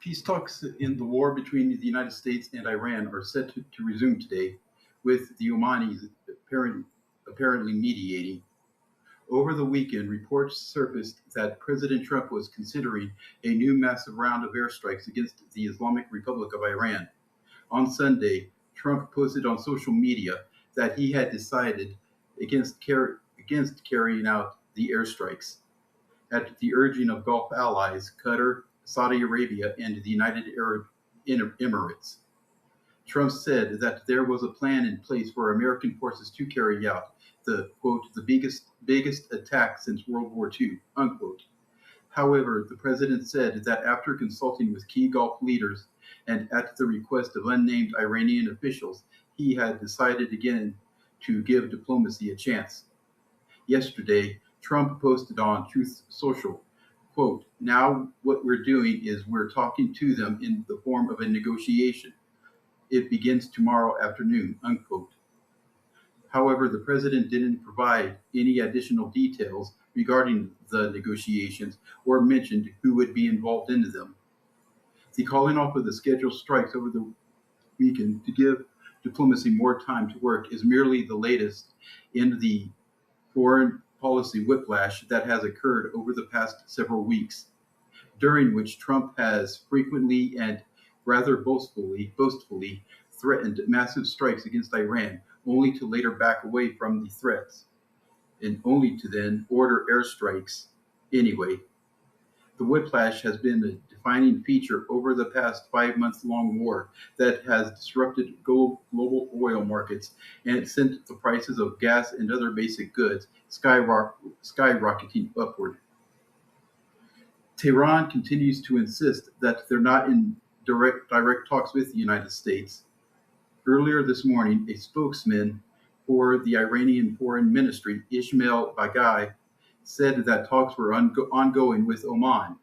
Peace talks in the war between the United States and Iran are set to resume today, with the Omanis apparently mediating. Over the weekend, reports surfaced that President Trump was considering a new massive round of airstrikes against the Islamic Republic of Iran. On Sunday, Trump posted on social media that he had decided against carrying out the airstrikes at the urging of Gulf allies Qatar, Saudi Arabia, and the United Arab Emirates. Trump said that there was a plan in place for American forces to carry out the quote the biggest attack since World War II unquote. However, the president said that after consulting with key Gulf leaders and at the request of unnamed Iranian officials, he had decided again to give diplomacy a chance. Yesterday, Trump posted on Truth Social, quote, now what we're doing is we're talking to them in the form of a negotiation. It begins tomorrow afternoon, unquote. However, the president didn't provide any additional details regarding the negotiations or mentioned who would be involved in them. The calling off of the scheduled strikes over the weekend to give diplomacy more time to work is merely the latest in the foreign policy whiplash that has occurred over the past several weeks, during which Trump has frequently and rather boastfully threatened massive strikes against Iran, only to later back away from the threats and only to then order airstrikes anyway. The whiplash has been a defining feature over the past 5 month long war that has disrupted global oil markets and it sent the prices of gas and other basic goods skyrocketing upward. Tehran continues to insist that they're not in direct talks with the United States. Earlier this morning, a spokesman for the Iranian Foreign Ministry, Ismail Baghai, said that talks were ongoing with Oman,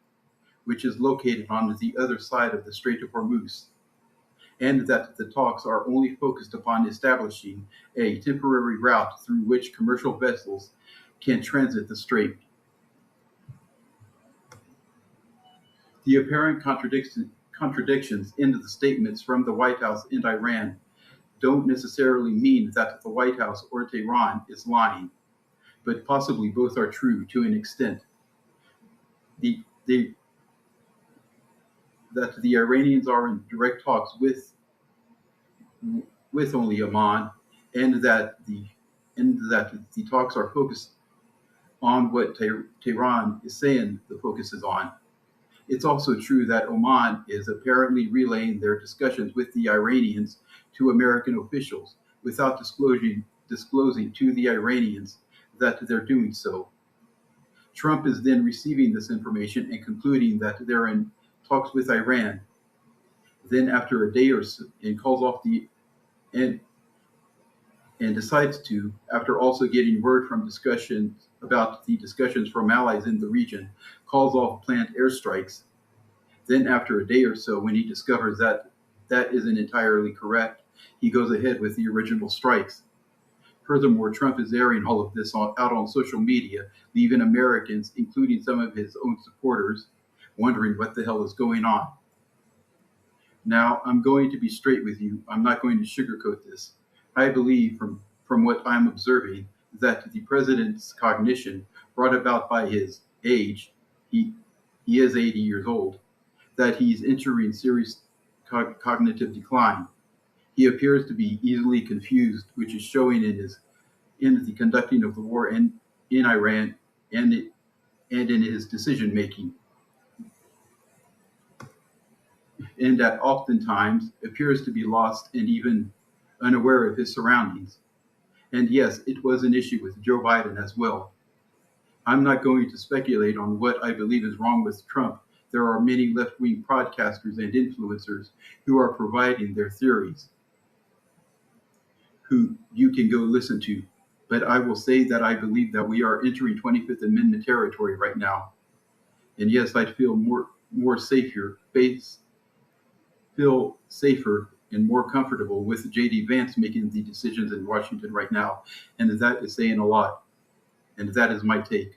which is located on the other side of the Strait of Hormuz, and that the talks are only focused upon establishing a temporary route through which commercial vessels can transit the strait. The apparent contradictions in the statements from the White House and Iran don't necessarily mean that the White House or Tehran is lying, but possibly both are true to an extent. The, the, that the Iranians are in direct talks with only Oman, and that the talks are focused on what Tehran is saying the focus is on. It's also true that Oman is apparently relaying their discussions with the Iranians to American officials without disclosing to the Iranians that they're doing so. Trump is then receiving this information and concluding that they're in talks with Iran. Then, after a day or so, and calls off the and and decides to, after also getting word from discussions about the discussions from allies in the region, calls off planned airstrikes. Then, after a day or so, when he discovers that that isn't entirely correct, he goes ahead with the original strikes. Furthermore, Trump is airing all of this out on social media, leaving Americans, including some of his own supporters, wondering what the hell is going on. Now, I'm going to be straight with you. I'm not going to sugarcoat this. I believe, from what I'm observing, that the president's cognition, brought about by his age, he, he is 80 years old, that he's entering serious cognitive decline. He appears to be easily confused, which is showing in the conducting of the war in Iran and in his decision making, and that oftentimes appears to be lost and even unaware of his surroundings. And yes, it was an issue with Joe Biden as well. I'm not going to speculate on what I believe is wrong with Trump. There are many left wing broadcasters and influencers who are providing their theories, who you can go listen to. But I will say that I believe that we are entering 25th Amendment territory right now. And yes, I'd feel more feel safer and more comfortable with J.D. Vance making the decisions in Washington right now. And that is saying a lot. And that is my take.